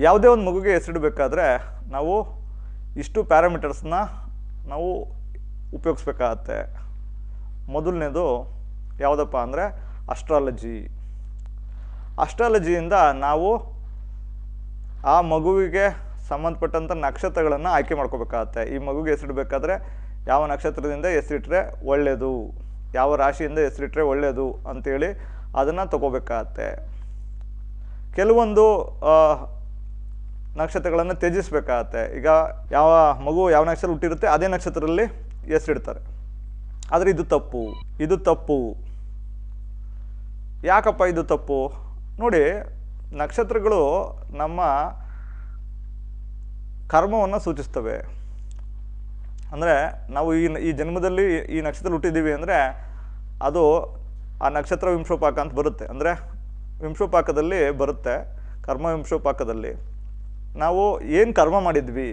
ಯಾವುದೇ ಒಂದು ಮಗುಗೆ ಹೆಸರಿಡಬೇಕಾದ್ರೆ ನಾವು ಇಷ್ಟು ಪ್ಯಾರಾಮೀಟರ್ಸ್ನ ನಾವು ಉಪಯೋಗಿಸ್ಬೇಕಾಗತ್ತೆ. ಮೊದಲನೇದು ಯಾವುದಪ್ಪ ಅಂದರೆ ಅಸ್ಟ್ರಾಲಜಿಯಿಂದ ನಾವು ಆ ಮಗುವಿಗೆ ಸಂಬಂಧಪಟ್ಟಂಥ ನಕ್ಷತ್ರಗಳನ್ನು ಆಯ್ಕೆ ಮಾಡ್ಕೋಬೇಕಾಗತ್ತೆ. ಈ ಮಗುಗೆ ಹೆಸರಿಡಬೇಕಾದ್ರೆ ಯಾವ ನಕ್ಷತ್ರದಿಂದ ಹೆಸರಿಟ್ರೆ ಒಳ್ಳೆಯದು, ಯಾವ ರಾಶಿಯಿಂದ ಹೆಸರಿಟ್ರೆ ಒಳ್ಳೆಯದು ಅಂಥೇಳಿ ಅದನ್ನು ತಗೋಬೇಕಾಗತ್ತೆ. ಕೆಲವೊಂದು ನಕ್ಷತ್ರಗಳನ್ನು ತ್ಯಜಿಸಬೇಕಾಗತ್ತೆ. ಈಗ ಯಾವ ಮಗು ಯಾವ ನಕ್ಷತ್ರ ಹುಟ್ಟಿರುತ್ತೆ ಅದೇ ನಕ್ಷತ್ರದಲ್ಲಿ ಹೆಸರಿಡ್ತಾರೆ. ಆದರೆ ಇದು ತಪ್ಪು. ಯಾಕಪ್ಪ ಇದು ತಪ್ಪು? ನೋಡಿ, ನಕ್ಷತ್ರಗಳು ನಮ್ಮ ಕರ್ಮವನ್ನು ಸೂಚಿಸ್ತವೆ. ಅಂದರೆ ನಾವು ಈ ಜನ್ಮದಲ್ಲಿ ಈ ನಕ್ಷತ್ರ ಹುಟ್ಟಿದ್ದೀವಿ ಅಂದರೆ ಅದು ಆ ನಕ್ಷತ್ರ ವಿಂಶೋಪಾಕ ಅಂತ ಬರುತ್ತೆ. ಅಂದರೆ ವಿಂಶೋಪಾಕದಲ್ಲಿ ಬರುತ್ತೆ, ಕರ್ಮ ವಿಂಶೋಪಾಕದಲ್ಲಿ ನಾವು ಏನು ಕರ್ಮ ಮಾಡಿದ್ವಿ,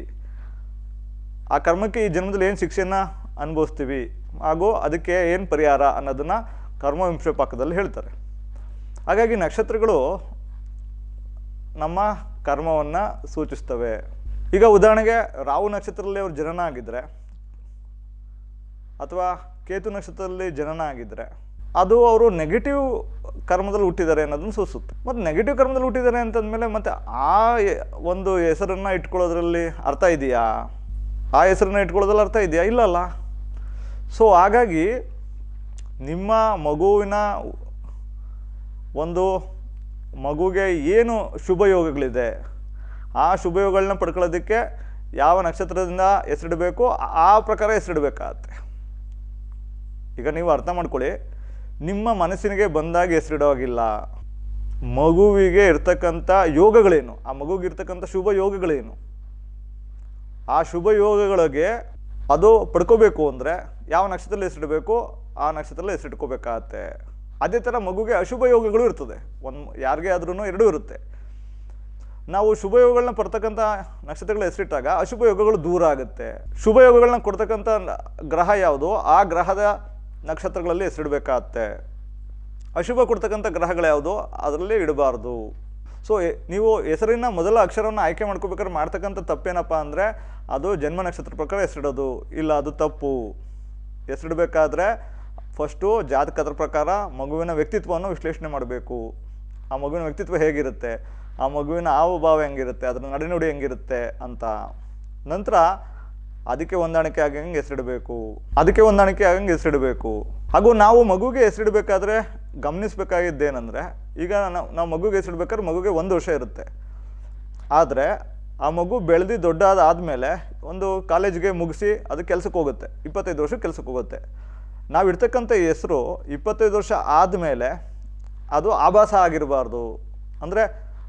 ಆ ಕರ್ಮಕ್ಕೆ ಈ ಜನ್ಮದಲ್ಲಿ ಏನು ಶಿಕ್ಷೆಯನ್ನು ಅನುಭವಿಸ್ತೀವಿ ಹಾಗೂ ಅದಕ್ಕೆ ಏನು ಪರಿಹಾರ ಅನ್ನೋದನ್ನು ಕರ್ಮ ವಿಂಶೋಪಾಕದಲ್ಲಿ ಹೇಳ್ತಾರೆ. ಹಾಗಾಗಿ ನಕ್ಷತ್ರಗಳು ನಮ್ಮ ಕರ್ಮವನ್ನು ಸೂಚಿಸ್ತವೆ. ಈಗ ಉದಾಹರಣೆಗೆ ರಾಹು ನಕ್ಷತ್ರದಲ್ಲಿ ಅವ್ರು ಜನನ ಆಗಿದ್ದರೆ ಅಥವಾ ಕೇತು ನಕ್ಷತ್ರದಲ್ಲಿ ಜನನ ಆಗಿದ್ದರೆ ಅದು ಅವರು ನೆಗೆಟಿವ್ ಕರ್ಮದಲ್ಲಿ ಹುಟ್ಟಿದ್ದಾರೆ ಅನ್ನೋದನ್ನು ಸೂಚಿಸುತ್ತೆ. ಮತ್ತು ನೆಗೆಟಿವ್ ಕರ್ಮದಲ್ಲಿ ಹುಟ್ಟಿದ್ದಾರೆ ಅಂತಂದಮೇಲೆ ಮತ್ತು ಆ ಒಂದು ಹೆಸರನ್ನು ಇಟ್ಕೊಳ್ಳೋದ್ರಲ್ಲಿ ಅರ್ಥ ಇದೆಯಾ? ಆ ಹೆಸರನ್ನು ಇಟ್ಕೊಳ್ಳೋದ್ರಲ್ಲಿ ಅರ್ಥ ಇದೆಯಾ? ಇಲ್ಲಲ್ಲ. ಸೊ ಹಾಗಾಗಿ ನಿಮ್ಮ ಮಗುವಿನ ಒಂದು ಮಗುಗೆ ಏನು ಶುಭ ಯೋಗಗಳಿದೆ ಆ ಶುಭ ಯೋಗಗಳನ್ನ ಪಡ್ಕೊಳ್ಳೋದಕ್ಕೆ ಯಾವ ನಕ್ಷತ್ರದಿಂದ ಹೆಸರಿಡಬೇಕು ಆ ಪ್ರಕಾರ ಹೆಸರಿಡಬೇಕಾಗತ್ತೆ. ಈಗ ನೀವು ಅರ್ಥ ಮಾಡ್ಕೊಳ್ಳಿ, ನಿಮ್ಮ ಮನಸ್ಸಿನಿಗೆ ಬಂದಾಗ ಹೆಸರಿಡೋವಾಗಿಲ್ಲ. ಮಗುವಿಗೆ ಇರ್ತಕ್ಕಂಥ ಯೋಗಗಳೇನು, ಆ ಮಗುವಿಗೆ ಇರ್ತಕ್ಕಂಥ ಶುಭ ಯೋಗಗಳೇನು, ಆ ಶುಭ ಯೋಗಗಳಿಗೆ ಅದು ಪಡ್ಕೋಬೇಕು ಅಂದರೆ ಯಾವ ನಕ್ಷತ್ರದಲ್ಲಿ ಹೆಸರಿಡಬೇಕು ಆ ನಕ್ಷತ್ರದಲ್ಲಿ ಹೆಸರಿಟ್ಕೋಬೇಕಾಗತ್ತೆ. ಅದೇ ಥರ ಮಗುಗೆ ಅಶುಭ ಯೋಗಗಳು ಇರ್ತದೆ. ಯಾರಿಗೆ ಆದ್ರೂ ಎರಡೂ ಇರುತ್ತೆ. ನಾವು ಶುಭ ಯೋಗಗಳನ್ನ ಪಡ್ತಕ್ಕಂಥ ನಕ್ಷತ್ರಗಳ ಹೆಸರಿಟ್ಟಾಗ ಅಶುಭ ಯೋಗಗಳು ದೂರ ಆಗುತ್ತೆ. ಶುಭ ಯೋಗಗಳನ್ನ ಕೊಡ್ತಕ್ಕಂಥ ಗ್ರಹ ಯಾವುದು ಆ ಗ್ರಹದ ನಕ್ಷತ್ರಗಳಲ್ಲಿ ಹೆಸರಿಡಬೇಕಾಗತ್ತೆ. ಅಶುಭ ಕೊಡ್ತಕ್ಕಂಥ ಗ್ರಹಗಳು ಯಾವುದು ಅದರಲ್ಲಿ ಇಡಬಾರ್ದು. ಸೊ ನೀವು ಹೆಸರಿನ ಮೊದಲ ಅಕ್ಷರವನ್ನು ಆಯ್ಕೆ ಮಾಡ್ಕೋಬೇಕಾದ್ರೆ ಮಾಡ್ತಕ್ಕಂಥ ತಪ್ಪೇನಪ್ಪ ಅಂದರೆ ಅದು ಜನ್ಮ ನಕ್ಷತ್ರ ಪ್ರಕಾರ ಹೆಸರಿಡೋದು. ಇಲ್ಲ, ಅದು ತಪ್ಪು. ಹೆಸರಿಡಬೇಕಾದ್ರೆ ಫಸ್ಟು ಜಾತಕದ ಪ್ರಕಾರ ಮಗುವಿನ ವ್ಯಕ್ತಿತ್ವವನ್ನು ವಿಶ್ಲೇಷಣೆ ಮಾಡಬೇಕು. ಆ ಮಗುವಿನ ವ್ಯಕ್ತಿತ್ವ ಹೇಗಿರುತ್ತೆ, ಆ ಮಗುವಿನ ಹಾವಭಾವ ಹೆಂಗಿರುತ್ತೆ, ಅದರ ನಡೆನುಡಿ ಹೆಂಗಿರುತ್ತೆ ಅಂತ. ನಂತರ ಅದಕ್ಕೆ ಹೊಂದಾಣಿಕೆ ಆಗಂಗೆ ಹೆಸರಿಡಬೇಕು. ಹಾಗೂ ನಾವು ಮಗುಗೆ ಹೆಸರಿಡಬೇಕಾದ್ರೆ ಗಮನಿಸಬೇಕಾಗಿದ್ದೇನೆಂದರೆ, ಈಗ ನಾವು ಮಗುಗೆ ಹೆಸರಿಡ್ಬೇಕಾದ್ರೆ ಮಗುಗೆ 1 ವರ್ಷ ಇರುತ್ತೆ. ಆದರೆ ಆ ಮಗು ಬೆಳೆದು ದೊಡ್ಡದಾದಮೇಲೆ ಒಂದು ಕಾಲೇಜಿಗೆ ಮುಗಿಸಿ ಅದು ಕೆಲಸಕ್ಕೆ ಹೋಗುತ್ತೆ, 25 ವರ್ಷಕ್ಕೆ ಕೆಲಸಕ್ಕೆ ಹೋಗುತ್ತೆ. ನಾವು ಇಡ್ತಕ್ಕಂಥ ಹೆಸರು 25 ವರ್ಷ ಆದಮೇಲೆ ಅದು ಆಭಾಸ ಆಗಿರಬಾರ್ದು. ಅಂದರೆ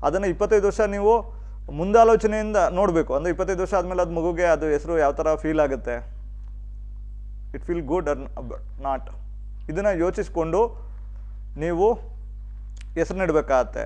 ಅದನ್ನು 25 ವರ್ಷ ನೀವು ಮುಂದಾಲೋಚನೆಯಿಂದ ನೋಡಬೇಕು. ಅಂದರೆ 25 ವರ್ಷ ಆದಮೇಲೆ ಅದು ಮಗುಗೆ ಅದು ಹೆಸರು ಯಾವ ಥರ ಫೀಲ್ ಆಗುತ್ತೆ, it feel good or not, ಇದನ್ನು ಯೋಚಿಸ್ಕೊಂಡು ನೀವು ಹೆಸರನ್ನಿಡಬೇಕಾಗತ್ತೆ.